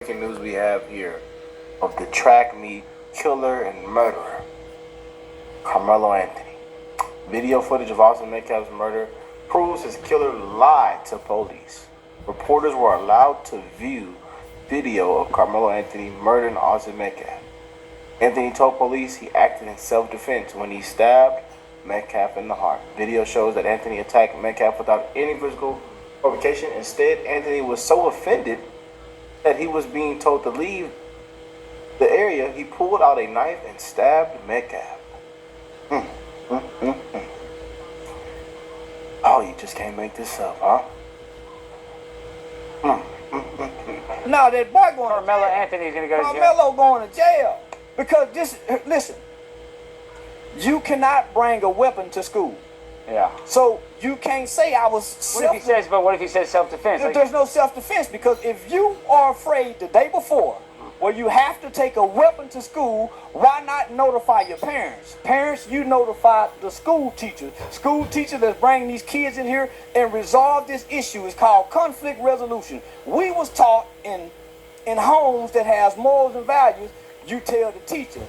Breaking news we have here of the track meet killer and murderer, Carmelo Anthony. Video footage of Austin Metcalf's murder proves his killer lied to police. Reporters were allowed to view video of Carmelo Anthony murdering Austin Metcalf. Anthony told police he acted in self-defense when he stabbed Metcalf in the heart. Video shows that Anthony attacked Metcalf without any physical provocation. Instead, Anthony was so offended that he was being told to leave the area, he pulled out a knife and stabbed Metcalf. Oh, you just can't make this up, huh? No, that boy going Carmelo to jail. Anthony's going to go to jail. Carmelo going to jail. Because listen, you cannot bring a weapon to school. Yeah. So you can't say I was What if he says self-defense? There's no self-defense, because if you are afraid the day before, well, you have to take a weapon to school, why not notify your parents? Parents, you notify the school teacher. School teacher that's bringing these kids in here and resolve this issue. It's called conflict resolution. We was taught in homes that has morals and values, you tell the teacher.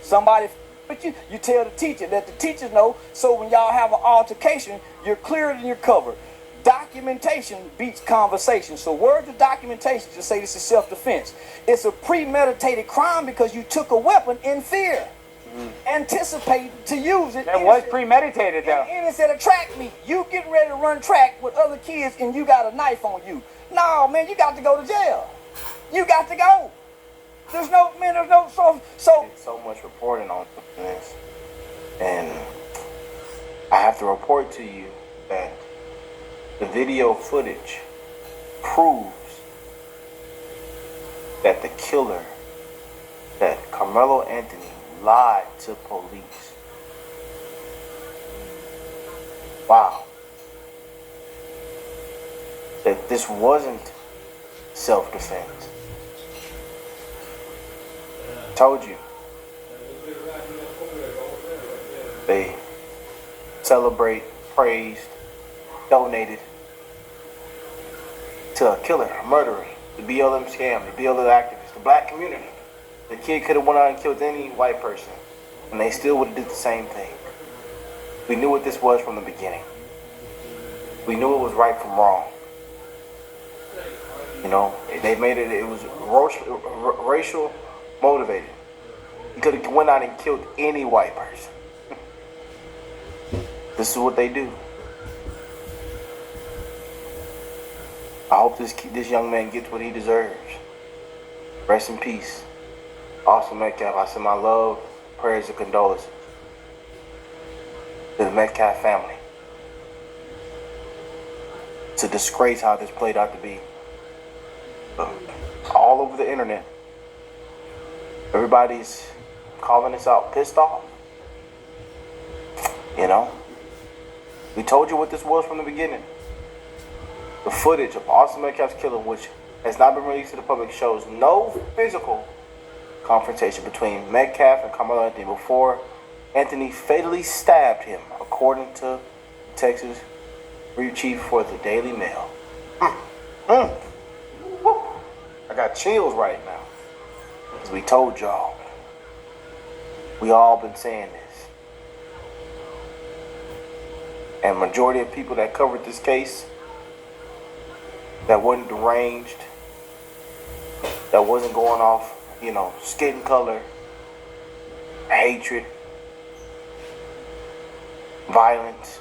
But you tell the teacher, let the teacher know, so when y'all have an altercation, you're cleared and you're covered. Documentation beats conversation. So words of documentation to say this is self-defense. It's a premeditated crime because you took a weapon in fear. Anticipate to use it. That was premeditated, though. And it's at a track meet. You getting ready to run track with other kids and you got a knife on you. No, man, you got to go to jail. You got to go. There's no so So much reporting on this, and I have to report to you that the video footage proves that the killer, that Carmelo Anthony, lied to police. Wow. That this wasn't self-defense. Told you. They celebrate, praised, donated to a killer, a murderer, the BLM scam, the BLM activist, the black community. The kid could have went out and killed any white person, and they still would have did the same thing. We knew what this was from the beginning. We knew it was right from wrong. You know, they made it, it was racial motivated. He could have went out and killed any white person. This is what they do. I hope this young man gets what he deserves. Rest in peace, Austin Metcalf. I send my love, prayers, and condolences to the Metcalf family. It's a disgrace how this played out to be. All over the internet, everybody's calling this out, pissed off. You know, we told you what this was from the beginning. The footage of Austin Metcalf's killing, which has not been released to the public, shows no physical confrontation between Metcalf and Carmelo Anthony before Anthony fatally stabbed him, according to Texas Brief Chief for the Daily Mail. I got chills right now. As we told y'all, we all been saying this. And majority of people that covered this case, that wasn't deranged, that wasn't going off, skin color, hatred, violence,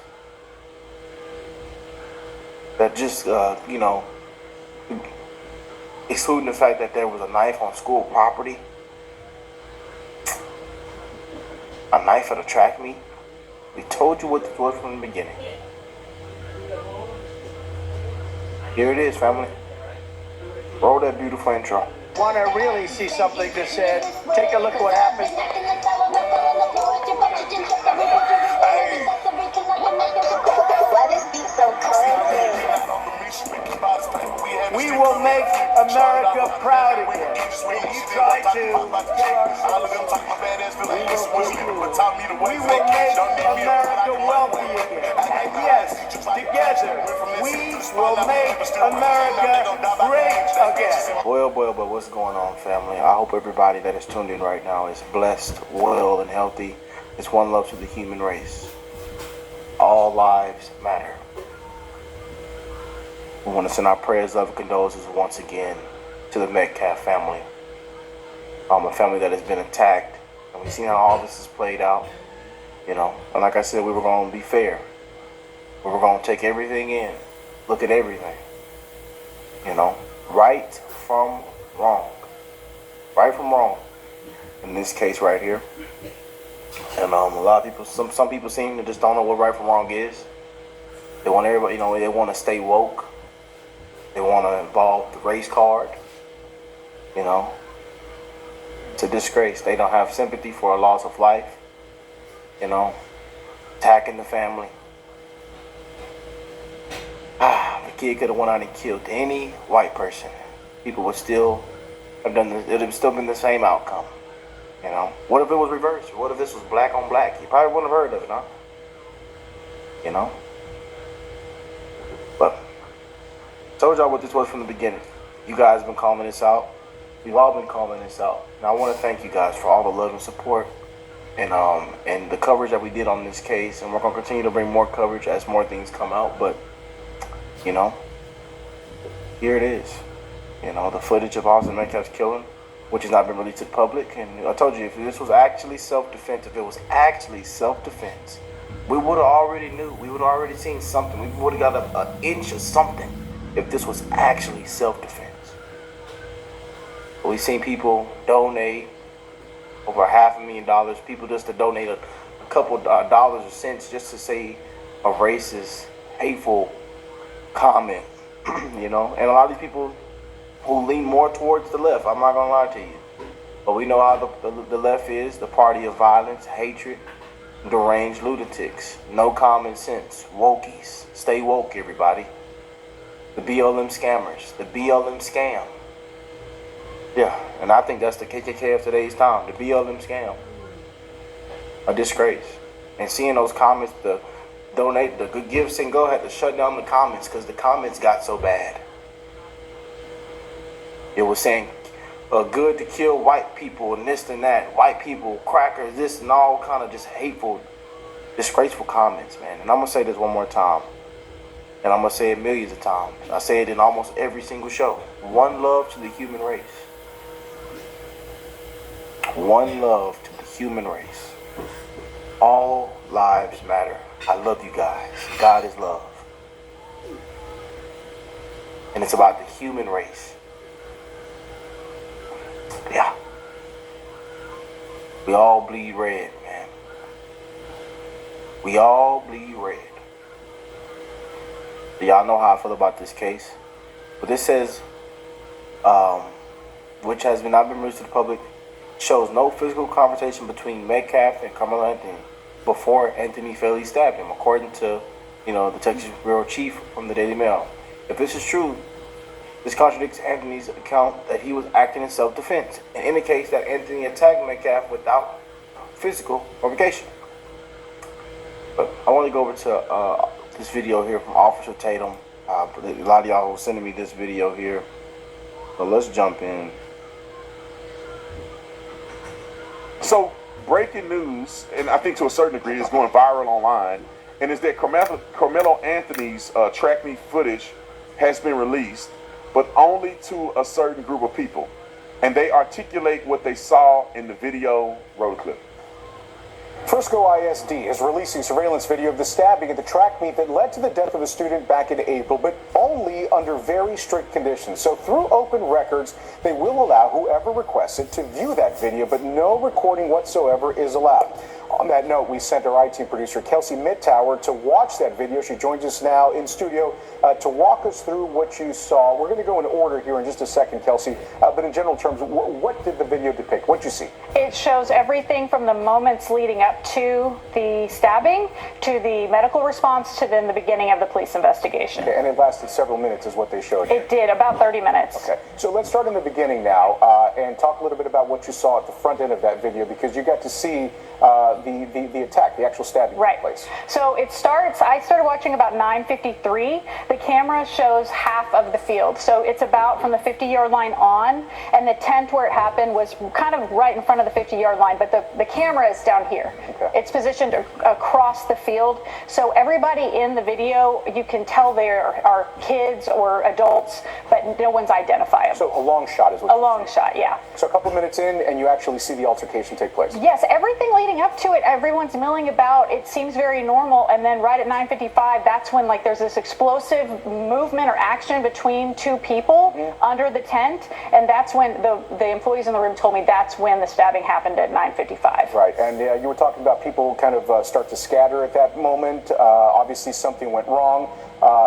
that just, excluding the fact that there was a knife on school property, a knife at a track meet. We told you what this was from the beginning. Here it is, family. Roll that beautiful intro. want to really see something that said, take a look at what happened. Why this beat so crazy? We will make America proud again. When you try to kill our citizens, we will make America wealthy again. And yes, together, we This will make America great again. Boy, oh boy, oh boy, what's going on, family? I hope everybody that is tuned in right now is blessed, well, and healthy. It's one love to the human race. All lives matter. We want to send our prayers, love, and condolences once again to the Metcalf family. A family that has been attacked. And we've seen how all this is played out. You know, and like I said, we were going to be fair. We were going to take everything in, look at everything. You know, right from wrong. Right from wrong. In this case right here. And a lot of people, some people seem to just don't know what right from wrong is. They want everybody, you know, they want to stay woke. They want to involve the race card. You know, it's a disgrace. They don't have sympathy for a loss of life. You know, attacking the family. The kid could have went out and killed any white person. People would still have done this. It would have still been the same outcome. You know, what if it was reversed? What if this was black on black? You probably wouldn't have heard of it, huh? You know? But I told y'all what this was from the beginning. You guys have been calling this out. We've all been calling this out. And I want to thank you guys for all the love and support and the coverage that we did on this case. And we're going to continue to bring more coverage as more things come out. But, you know, here it is. You know, the footage of Austin Metcalf's killing, which has not been released to the public. And I told you, if this was actually self-defense, we would have already knew. We would have already seen something. We would have got an inch of something if this was actually self-defense. But we've seen people donate over $500,000. People just to donate a couple dollars or cents just to say a racist, hateful comment. You know, and a lot of these people who lean more towards the left. I'm not gonna lie to you, but we know how the left is, the party of violence, hatred, deranged lunatics, no common sense, wokies. Stay woke, everybody. The BLM scammers, the BLM scam. Yeah, and I think that's the KKK of today's time, the BLM scam. A disgrace. And seeing those comments, the donate, the good give, send go had to shut down the comments because the comments got so bad. It was saying good to kill white people and this and that, white people, crackers, this and all kind of just hateful, disgraceful comments, man. And I'm going to say this one more time. And I'm going to say it millions of times. I say it in almost every single show. One love to the human race. One love to the human race. All lives matter. I love you guys. God is love. And it's about the human race. Yeah. We all bleed red, man. We all bleed red. Y'all know how I feel about this case. But this says, which has not been released to the public, shows no physical confrontation between Metcalf and Carmelo Anthony before Anthony fatally stabbed him, according to, you know, the Texas Bureau Chief from the Daily Mail. If this is true, this contradicts Anthony's account that he was acting in self-defense and indicates that Anthony attacked Metcalf without physical provocation. But I want to go over to this video here from Officer Tatum. A lot of y'all were sending me this video here. So let's jump in. So, breaking news, and I think to a certain degree, is going viral online, and is that Carmelo Anthony's track meet footage has been released, but only to a certain group of people. And they articulate what they saw in the video. Roll the clip. Frisco ISD is releasing surveillance video of the stabbing at the track meet that led to the death of a student back in April, but only under very strict conditions. So through open records, they will allow whoever requests it to view that video, but no recording whatsoever is allowed. On that note, we sent our IT producer, Kelsey Mittauer, to watch that video. She joins us now in studio to walk us through what you saw. We're going to go in order here in just a second, Kelsey. But in general terms, what did the video depict? What did you see? It shows everything from the moments leading up to the stabbing to the medical response to then the beginning of the police investigation. Okay, and it lasted several minutes is what they showed you. It did, about 30 minutes. Okay, so let's start in the beginning now and talk a little bit about what you saw at the front end of that video, because you got to see the attack, the actual stabbing Right. took place? So it starts, I started watching about 9:53. The camera shows half of the field. So it's about from the 50-yard line on, and the tent where it happened was kind of right in front of the 50-yard line, but the camera is down here. Okay. It's positioned across the field. So everybody in the video, you can tell there are kids or adults, but no one's identifiable. So a long shot is what A long shot, yeah. So a couple minutes in, and you actually see the altercation take place. Yes, everything leading up to it, everyone's milling about. It seems very normal, and then right at 9:55, that's when like there's this explosive movement or action between two people under the tent, and that's when the employees in the room told me that's when the stabbing happened at 9:55. Right, and you were talking about people kind of start to scatter at that moment. Obviously, something went wrong.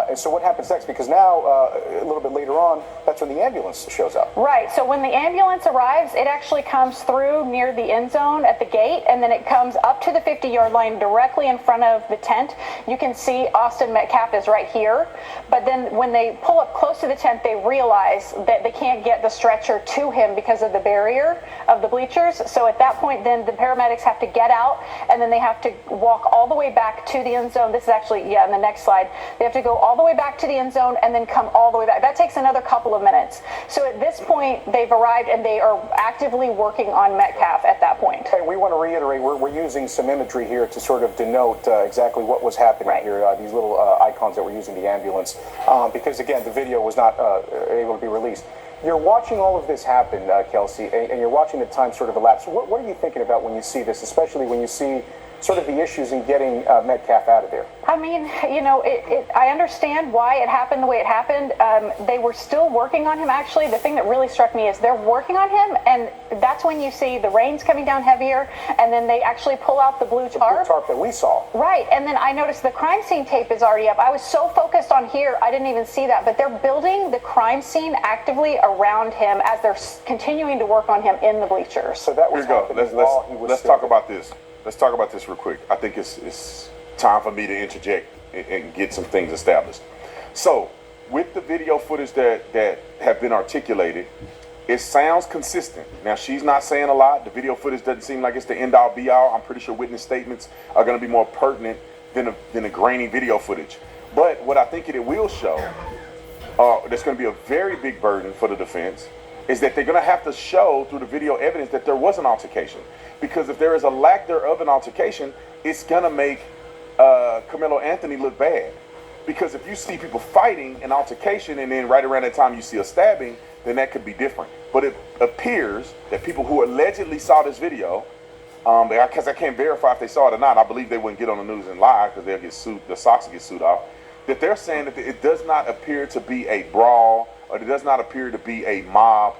And so what happens next? Because now, a little bit later on, that's when the ambulance shows up. Right, so when the ambulance arrives, it actually comes through near the end zone at the gate, and then it comes up to the 50-yard line directly in front of the tent. You can see Austin Metcalf is right here, but then when they pull up close to the tent, they realize that they can't get the stretcher to him because of the barrier of the bleachers. So at that point, then the paramedics have to get out, and then they have to walk all the way back to the end zone. This is actually, yeah, in the next slide. They have to go all the way back to the end zone and then come all the way back. That takes another couple of minutes. So at this point, they've arrived and they are actively working on Metcalf at that point. And we want to reiterate, we're using some imagery here to sort of denote exactly what was happening Right. here, these little icons that were using the ambulance, because again, the video was not able to be released. You're watching all of this happen, Kelsey, and you're watching the time sort of elapse. What are you thinking about when you see this, especially when you see sort of the issues in getting Metcalf out of there? I mean, you know, I understand why it happened the way it happened. They were still working on him, actually. The thing that really struck me is they're working on him, and that's when you see the rain's coming down heavier, and then they actually pull out the blue tarp. The tarp that we saw. Right, and then I noticed the crime scene tape is already up. I was so focused on here, I didn't even see that, but they're building the crime scene actively around him as they're continuing to work on him in the bleachers. So that Here was we go. happening while he was Let's still talk there. about this. Let's talk about this real quick. I think it's time for me to interject and get some things established. So, with the video footage that have been articulated, it sounds consistent. Now, she's not saying a lot. The video footage doesn't seem like it's the end all be all. I'm pretty sure witness statements are going to be more pertinent than a grainy video footage. But what I think it will show, that's going to be a very big burden for the defense, is that they're going to have to show through the video evidence that there was an altercation. Because if there is a lack thereof an altercation, it's going to make Carmelo Anthony look bad. Because if you see people fighting an altercation and then right around that time you see a stabbing, then that could be different. But it appears that people who allegedly saw this video, because I can't verify if they saw it or not, I believe they wouldn't get on the news and lie because they'll get sued, the Sox will get sued off, that they're saying that it does not appear to be a brawl, or it does not appear to be a mob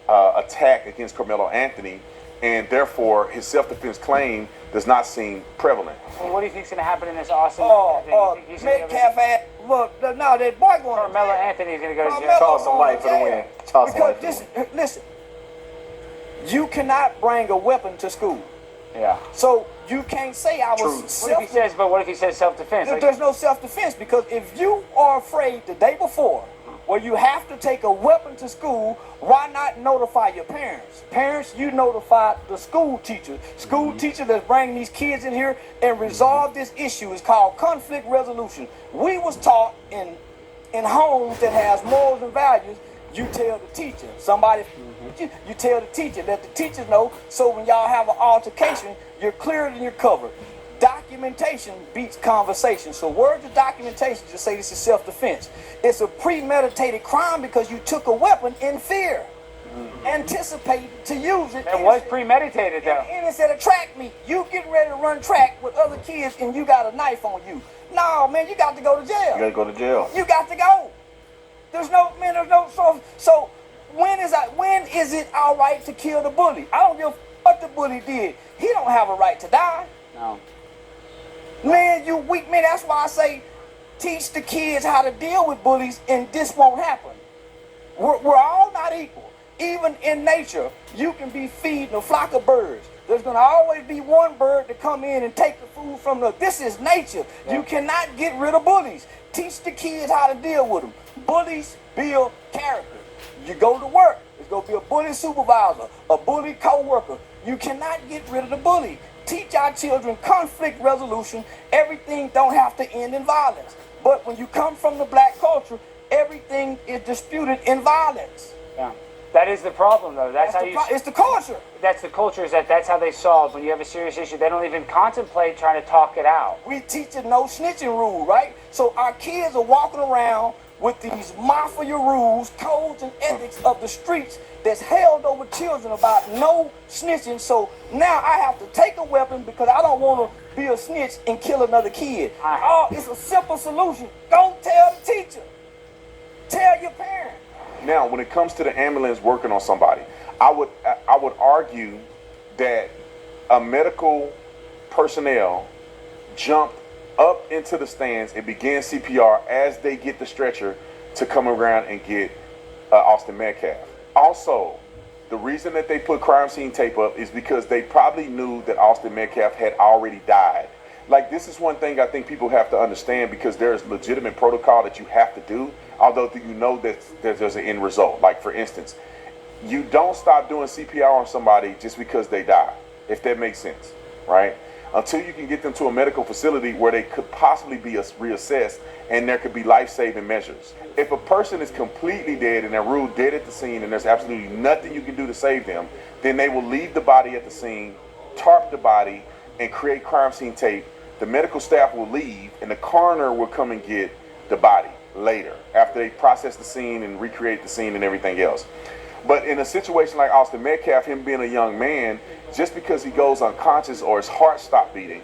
attack against Carmelo Anthony, and therefore his self-defense claim does not seem prevalent. Well, what do you think's going to happen in this Austin? Metcalf look, no, that boy going to Carmelo Anthony's going to go to jail. Carmelo Toss some light for the going to win. jail. Toss some light Because for the win. listen, you cannot bring a weapon to school. Yeah. So you can't say I was What if he says? But what if he says self-defense? Like, There's no self-defense, because if you are afraid the day before, where you have to take a weapon to school, why not notify your parents? Parents, you notify the school teacher. School teacher that's bringing these kids in here and resolve this issue. It's called conflict resolution. We was taught in homes that has morals and values, you tell the teacher. Somebody, you tell the teacher, that the teachers know, so when y'all have an altercation, you're cleared and you're covered. Documentation beats conversation. So words of documentation just say this is self-defense. It's a premeditated crime because you took a weapon in fear, anticipating to use it. that was premeditated, though. And it's at a track meet. You getting ready to run track with other kids and you got a knife on you. No, man, you got to go to jail. You gotta go to jail. You got to go. There's no so when is it all right to kill the bully? I don't give a what the bully did. He don't have a right to die. No. Man, you weak man. That's why I say teach the kids how to deal with bullies, and this won't happen. We're all not equal. Even in nature, you can be feeding a flock of birds. There's going to always be one bird to come in and take the food from the. This is nature. You cannot get rid of bullies. Teach the kids how to deal with them. Bullies build character. You go to work, there's going to be a bully supervisor, a bully co-worker. You cannot get rid of the bully. teach our children conflict resolution. Everything don't have to end in violence. But when you come from the black culture, everything is disputed in violence. Yeah. That is the problem, though. That's how you. It's the culture. That's the culture. Is that's how they solve when you have a serious issue. They don't even contemplate trying to talk it out. We teach a no snitching rule, right? So our kids are walking around with these mafia rules, codes, and ethics of the streets that's held over children about no snitching. So now I have to take a weapon because I don't want to be a snitch and kill another kid. Oh, it's a simple solution. Don't tell the teacher. Tell your parent. Now, when it comes to the ambulance working on somebody, I would argue that a medical personnel jump up into the stands and begin CPR as they get the stretcher to come around and get Austin Metcalf. Also, the reason that they put crime scene tape up is because they probably knew that Austin Metcalf had already died. Like, this is one thing I think people have to understand, because there's legitimate protocol that you have to do, although you know that there's an end result. Like, for instance, you don't stop doing CPR on somebody just because they die, if that makes sense, right? Until you can get them to a medical facility where they could possibly be reassessed and there could be life-saving measures. If a person is completely dead and they're ruled dead at the scene and there's absolutely nothing you can do to save them, then they will leave the body at the scene, tarp the body, and create crime scene tape. The medical staff will leave and the coroner will come and get the body later after they process the scene and recreate the scene and everything else. But in a situation like Austin Metcalf, him being a young man, just because he goes unconscious or his heart stopped beating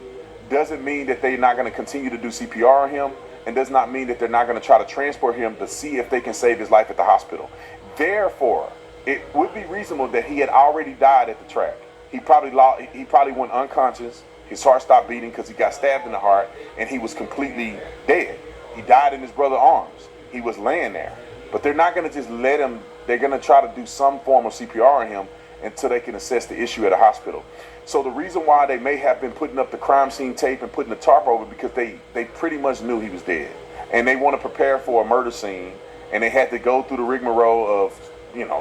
doesn't mean that they're not going to continue to do CPR on him, and does not mean that they're not going to try to transport him to see if they can save his life at the hospital. Therefore, it would be reasonable that he had already died at the track. He probably went unconscious, his heart stopped beating because he got stabbed in the heart, and he was completely dead. He died in his brother's arms. He was laying there. But they're not going to just let him. They're going to try to do some form of CPR on him until they can assess the issue at a hospital. So the reason why they may have been putting up the crime scene tape and putting the tarp over, because they pretty much knew he was dead. And they want to prepare for a murder scene, and they had to go through the rigmarole of,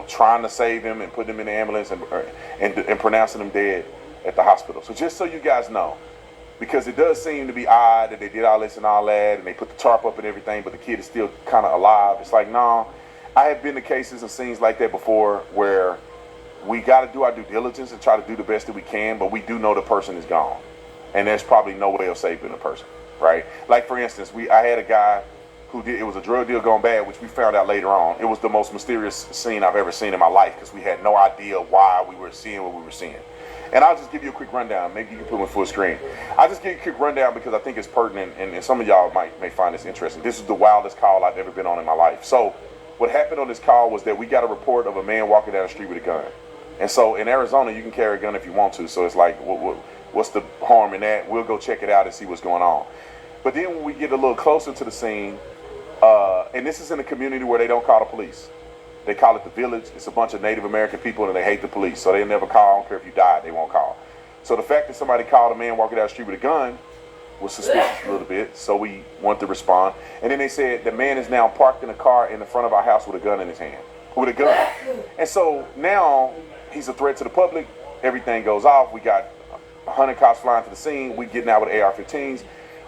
trying to save him and putting him in the ambulance and pronouncing him dead at the hospital. So just so you guys know, because it does seem to be odd that they did all this and all that, and they put the tarp up and everything, but the kid is still kind of alive. It's like, no, I have been to cases and scenes like that before where we got to do our due diligence and try to do the best that we can, but we do know the person is gone, and there's probably no way of saving the person, right? Like, for instance, I had a guy who it was a drug deal gone bad, which we found out later on. It was the most mysterious scene I've ever seen in my life, because we had no idea why we were seeing what we were seeing. And I'll just give you a quick rundown. Maybe you can put it on full screen. I'll just give you a quick rundown because I think it's pertinent, and some of y'all may find this interesting. This is the wildest call I've ever been on in my life. So what happened on this call was that we got a report of a man walking down the street with a gun. And so in Arizona, you can carry a gun if you want to. So it's like, what's the harm in that? We'll go check it out and see what's going on. But then when we get a little closer to the scene, and this is in a community where they don't call the police. They call it the village. It's a bunch of Native American people, and they hate the police. So they never call. I don't care if you died, they won't call. So the fact that somebody called a man walking down the street with a gun was suspicious a little bit. So we wanted to respond. And then they said the man is now parked in a car in the front of our house with a gun in his hand. With a gun. And so now he's a threat to the public. Everything goes off. We got 100 cops flying to the scene. We getting out with AR-15s.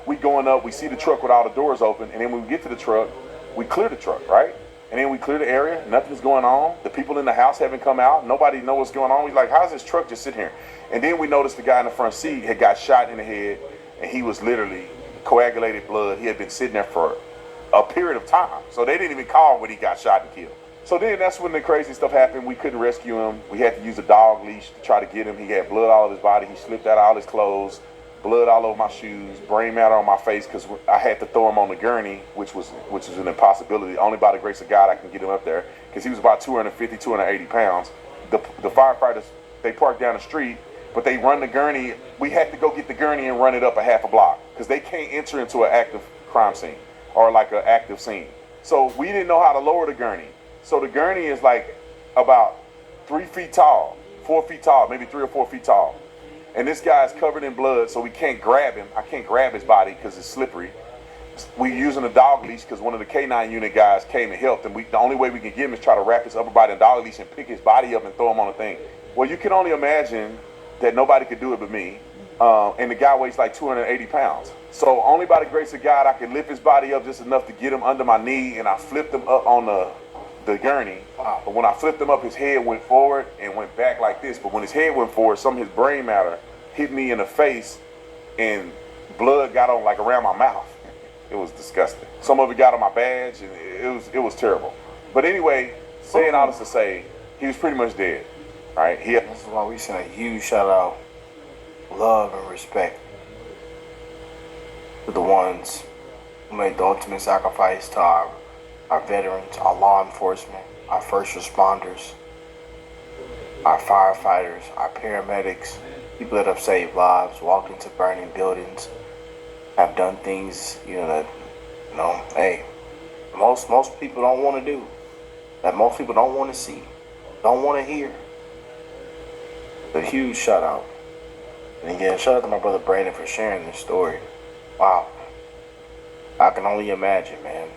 We going up. We see the truck with all the doors open. And then when we get to the truck, we clear the truck, right? And then we clear the area. Nothing's going on. The people in the house haven't come out. Nobody knows what's going on. We're like, how's this truck just sitting here? And then we noticed the guy in the front seat had got shot in the head, and he was literally coagulated blood. He had been sitting there for a period of time. So they didn't even call when he got shot and killed. So then that's when the crazy stuff happened. We couldn't rescue him. We had to use a dog leash to try to get him. He had blood all over his body. He slipped out all his clothes, blood all over my shoes, brain matter on my face, because I had to throw him on the gurney, which was an impossibility. Only by the grace of God I can get him up there, because he was about 250, 280 pounds. The firefighters, they parked down the street, but they run the gurney. We had to go get the gurney and run it up a half a block, because they can't enter into an active crime scene or like an active scene. So we didn't know how to lower the gurney. So the gurney is like about 3 feet tall, 4 feet tall, maybe 3 or 4 feet tall. And this guy's covered in blood, so we can't grab him. I can't grab his body because it's slippery. We're using a dog leash because one of the K9 unit guys came and helped, and the only way we can get him is try to wrap his upper body in a dog leash and pick his body up and throw him on the thing. Well, you can only imagine that nobody could do it but me. and the guy weighs like 280 pounds. So only by the grace of God, I could lift his body up just enough to get him under my knee, and I flipped him up on the gurney. But when I flipped him up, his head went forward and went back like this. But when his head went forward, some of his brain matter hit me in the face, and blood got on like around my mouth. It was disgusting. Some of it got on my badge, and it was terrible. But anyway, saying all this to say, he was pretty much dead. Right? This is why we send a huge shout out, love and respect to the ones who made the ultimate sacrifice, to our veterans, our law enforcement, our first responders, our firefighters, our paramedics, people that have saved lives, walked into burning buildings, have done things, that, hey, most people don't want to do, that most people don't want to see, don't want to hear. A huge shout out. And again, shout out to my brother Brandon for sharing this story. Wow. I can only imagine, man.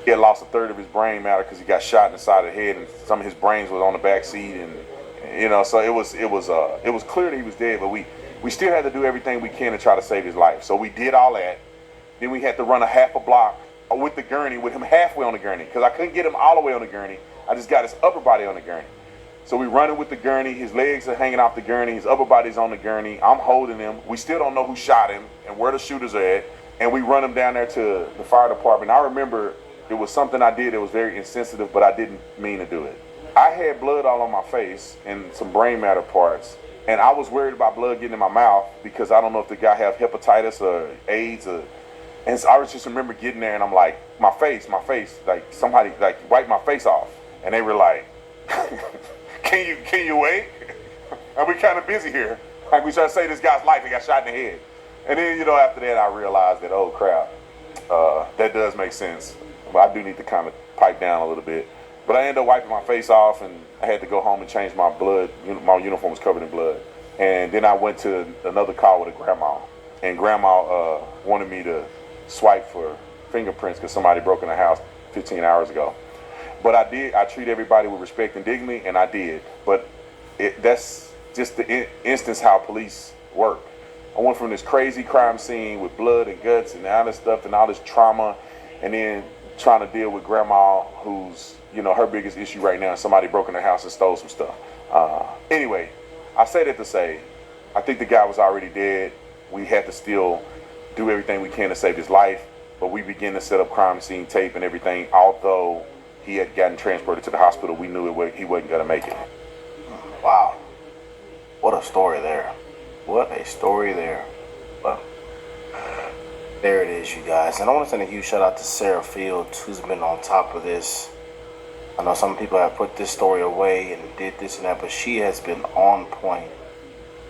He had lost a third of his brain matter because he got shot in the side of the head, and some of his brains was on the back seat, and so it was clear that he was dead, but we still had to do everything we can to try to save his life. So we did all that. Then we had to run a half a block with the gurney, with him halfway on the gurney, because I couldn't get him all the way on the gurney. I just got his upper body on the gurney. So we running with the gurney. His legs are hanging off the gurney. His upper body's on the gurney. I'm holding him. We still don't know who shot him and where the shooters are at. And we run him down there to the fire department. I remember it was something I did that was very insensitive, but I didn't mean to do it. I had blood all on my face and some brain matter parts. And I was worried about blood getting in my mouth because I don't know if the guy have hepatitis or AIDS. And so I just remember getting there and I'm like, my face, like somebody like wiped my face off. And they were like, Can you wait? And we kind of busy here. Like we trying to save this guy's life. He got shot in the head. And then, after that, I realized that, oh crap, that does make sense. But I do need to kind of pipe down a little bit. But I ended up wiping my face off, and I had to go home and change my blood. My uniform was covered in blood. And then I went to another call with a grandma. And grandma wanted me to swipe for fingerprints because somebody broke in the house 15 hours ago. But I did. I treat everybody with respect and dignity, and I did. But that's just the instance how police work. I went from this crazy crime scene with blood and guts and all this stuff and all this trauma, and then trying to deal with grandma, who's her biggest issue right now is somebody broke in her house and stole some stuff. Anyway, I say that to say, I think the guy was already dead. We had to still do everything we can to save his life, but we began to set up crime scene tape and everything, although he had gotten transported to the hospital. We knew he wasn't going to make it. Wow. What a story there. What a story there. Well, there it is, you guys. And I want to send a huge shout out to Sarah Fields, who's been on top of this. I know some people have put this story away and did this and that, but she has been on point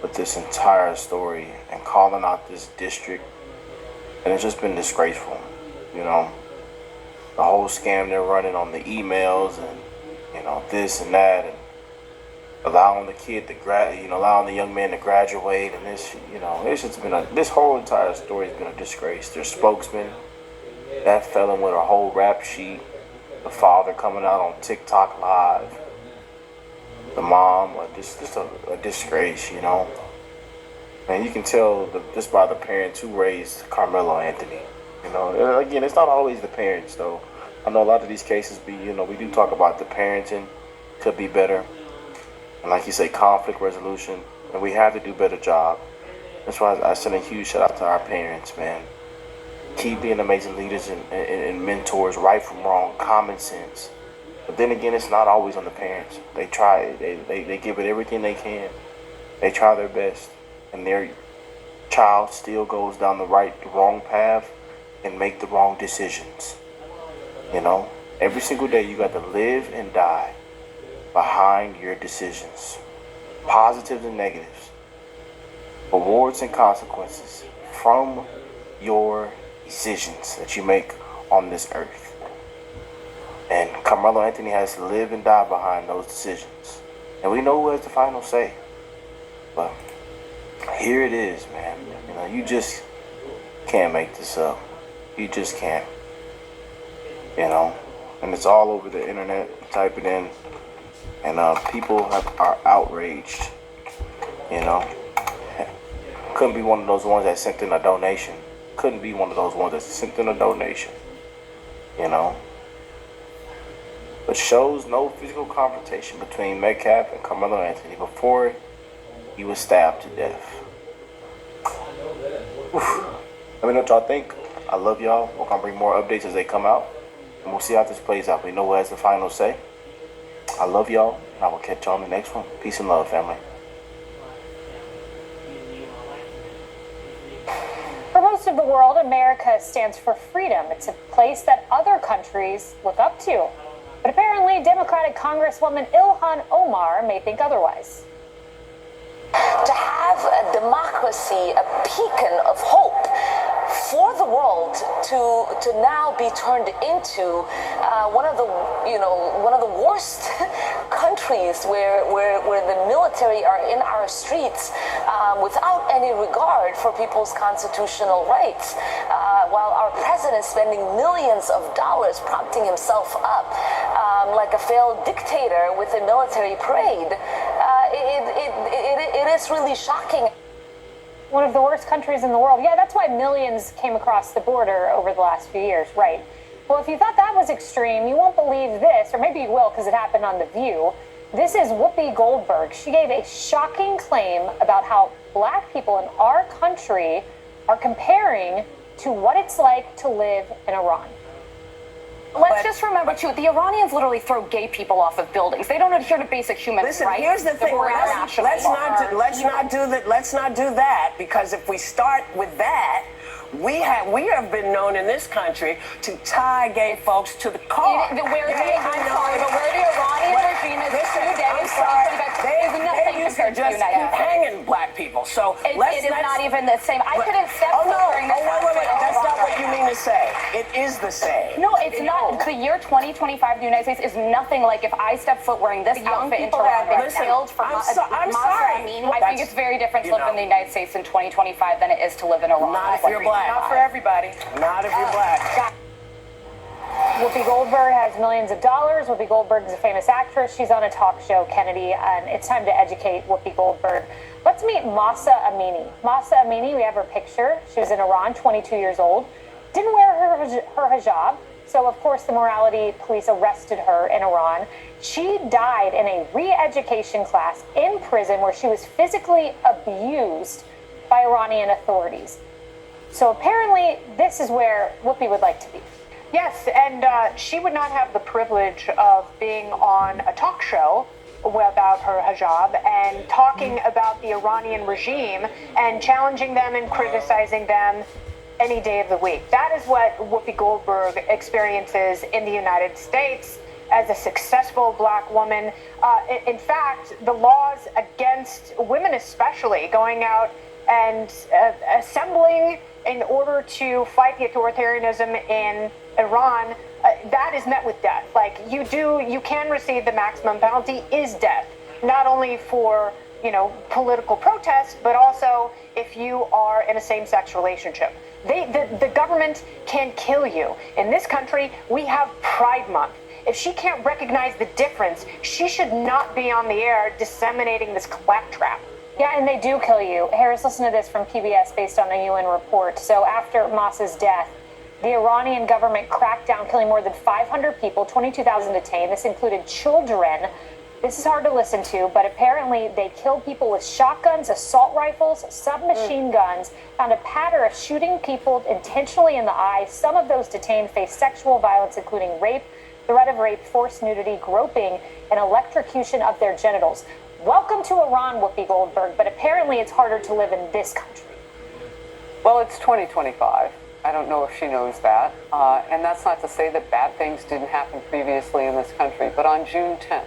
with this entire story and calling out this district. And it's just been disgraceful, The whole scam they're running on the emails and, this and that, and allowing the kid to allowing the young man to graduate, and this, it's just been this whole entire story has been a disgrace. Their spokesman, that felon with a whole rap sheet, the father coming out on TikTok live, the mom, just a disgrace, And you can tell just by the parents who raised Carmelo Anthony. Again, it's not always the parents, though. I know a lot of these cases we do talk about the parenting could be better. And like you say, conflict resolution. And we have to do a better job. That's why I send a huge shout out to our parents, man. Keep being amazing leaders and mentors, right from wrong, common sense. But then again, it's not always on the parents. They try, they give it everything they can. They try their best. And their child still goes down the wrong path and make the wrong decisions. Every single day you got to live and die behind your decisions, positives and negatives, rewards and consequences from your decisions that you make on this earth. And Carmelo Anthony has to live and die behind those decisions. And we know who has the final say. But here it is, man. You just can't make this up. You just can't. And it's all over the internet. Type it in, and people are outraged. Couldn't be one of those ones that sent in a donation. Couldn't be one of those ones that sent in a donation. You know? But shows no physical confrontation between Metcalf and Carmelo Anthony before he was stabbed to death. Oof. Let me know what y'all think. I love y'all. We're going to bring more updates as they come out. And we'll see how this plays out. We know who has the final say. I love y'all. And I will catch y'all in the next one. Peace and love, family. For most of the world, America stands for freedom. It's a place that other countries look up to. But apparently, Democratic Congresswoman Ilhan Omar may think otherwise. To have a democracy, a beacon of hope for the world to now be turned into one of the worst countries where the military are in our streets without any regard for people's constitutional rights, while our president is spending millions of dollars propping himself up like a failed dictator with a military parade. It is really shocking. One of the worst countries in the world. Yeah, that's why millions came across the border over the last few years, right? Well, if you thought that was extreme, you won't believe this, or maybe you will because it happened on The View. This is Whoopi Goldberg. She gave a shocking claim about how black people in our country are comparing to what it's like to live in Iran. Let's just remember, too, the Iranians literally throw gay people off of buildings. They don't adhere to basic human rights. Listen, here's the thing. Let's not do that, because if we start with that, we have been known in this country to tie gay folks to the car. Where the Iranian regime is today is nothing compared to the United States. Hanging black people. So it is not even the same. I couldn't step during this. Wait. That's not what you mean to say. It is the same. No, it's not. The year 2025 in the United States is nothing like if I step foot wearing this outfit into Iran killed for I'm sorry. I think it's very different to live in the United States in 2025 than it is to live in Iran. Not if you're black. Not for everybody. Not if you're black. Whoopi Goldberg has millions of dollars. Whoopi Goldberg is a famous actress. She's on a talk show, Kennedy, and it's time to educate Whoopi Goldberg. Let's meet Mahsa Amini. Mahsa Amini, we have her picture. She was in Iran, 22 years old. Didn't wear her hijab, so of course the morality police arrested her in Iran. She died in a re-education class in prison where she was physically abused by Iranian authorities. So apparently this is where Whoopi would like to be. Yes, and she would not have the privilege of being on a talk show about her hijab and talking about the Iranian regime and challenging them and criticizing them any day of the week. That is what Whoopi Goldberg experiences in the United States as a successful black woman. In fact, the laws against women especially going out and assembling in order to fight the authoritarianism in Iran, that is met with death. Like you can receive the maximum penalty is death, not only for political protest, but also if you are in a same-sex relationship. The government can kill you. In this country, we have Pride Month. If she can't recognize the difference, she should not be on the air disseminating this claptrap. Yeah, and they do kill you. Harris, listen to this from PBS based on a UN report. So after Mahsa's death, the Iranian government cracked down, killing more than 500 people, 22,000 detained. This included children. This is hard to listen to, but apparently they killed people with shotguns, assault rifles, submachine guns, found a pattern of shooting people intentionally in the eye. Some of those detained faced sexual violence, including rape, threat of rape, forced nudity, groping, and electrocution of their genitals. Welcome to Iran, Whoopi Goldberg, but apparently it's harder to live in this country. Well, it's 2025. I don't know if she knows that. And that's not to say that bad things didn't happen previously in this country. But on Juneteenth,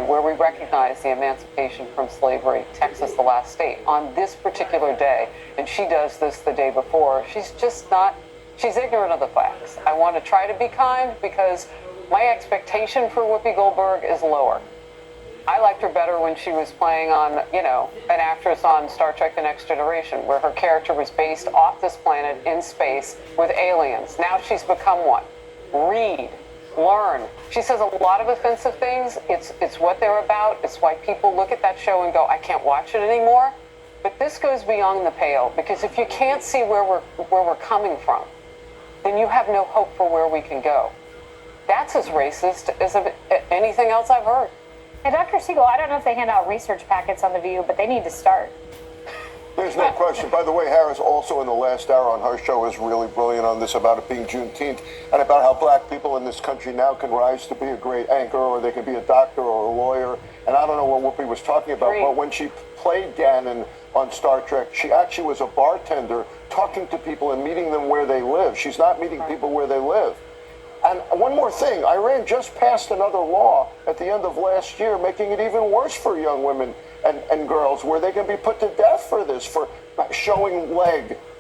where we recognize the emancipation from slavery, Texas, the last state, on this particular day, and she does this the day before, she's ignorant of the facts. I want to try to be kind because my expectation for Whoopi Goldberg is lower. I liked her better when she was playing on, an actress on Star Trek The Next Generation, where her character was based off this planet in space with aliens. Now she's become one. Read, learn. She says a lot of offensive things. It's what they're about. It's why people look at that show and go, I can't watch it anymore. But this goes beyond the pale, because if you can't see where we're coming from, then you have no hope for where we can go. That's as racist as anything else I've heard. And Dr. Siegel, I don't know if they hand out research packets on The View, but they need to start. There's no question. By the way, Harris also in the last hour on her show is really brilliant on this about it being Juneteenth and about how black people in this country now can rise to be a great anchor, or they can be a doctor or a lawyer. And I don't know what Whoopi was talking about, but when she played Gannon on Star Trek, she actually was a bartender talking to people and meeting them where they live. She's not meeting people where they live. And one more thing, Iran just passed another law at the end of last year making it even worse for young women and girls, where they can be put to death for this, for showing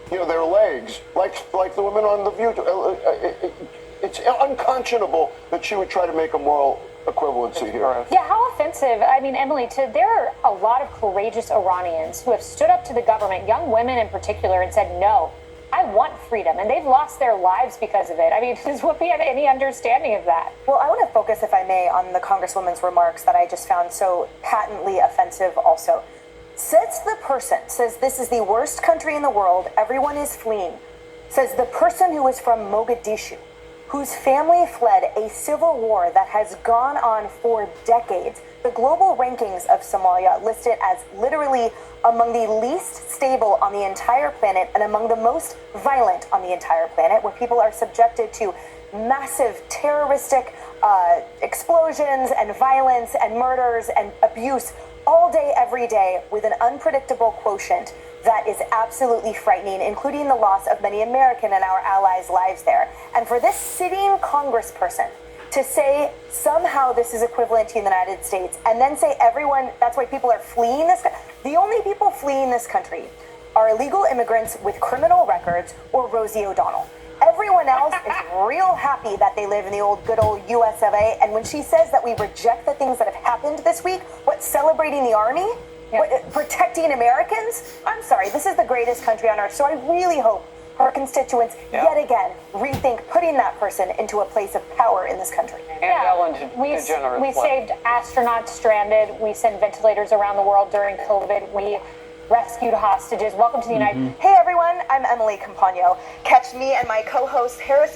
their legs, like the women on The View. It's unconscionable that she would try to make a moral equivalency here. Yeah, how offensive. I mean, Emily, there are a lot of courageous Iranians who have stood up to the government, young women in particular, and said, no, I want freedom, and they've lost their lives because of it. I mean, does Whoopi have any understanding of that? Well, I want to focus, if I may, on the Congresswoman's remarks that I just found so patently offensive also. Says the person, says this is the worst country in the world, everyone is fleeing. Says the person who is from Mogadishu, whose family fled a civil war that has gone on for decades. The global rankings of Somalia list it as literally among the least stable on the entire planet and among the most violent on the entire planet, where people are subjected to massive terroristic explosions and violence and murders and abuse all day, every day, with an unpredictable quotient that is absolutely frightening, including the loss of many American and our allies' lives there. And for this sitting congressperson to say somehow this is equivalent to the United States, and then say everyone, that's why people are fleeing this country. The only people fleeing this country are illegal immigrants with criminal records or Rosie O'Donnell. Everyone else is real happy that they live in the good old US of A. And when she says that we reject the things that have happened this week, celebrating the army? Protecting Americans? I'm sorry, this is the greatest country on earth. So I really hope her constituents yet again rethink putting that person into a place of power in this country. We saved astronauts stranded. We sent ventilators around the world during COVID. We rescued hostages. Welcome to the United. Hey everyone, I'm Emily Compagno. Catch me and my co-host Harris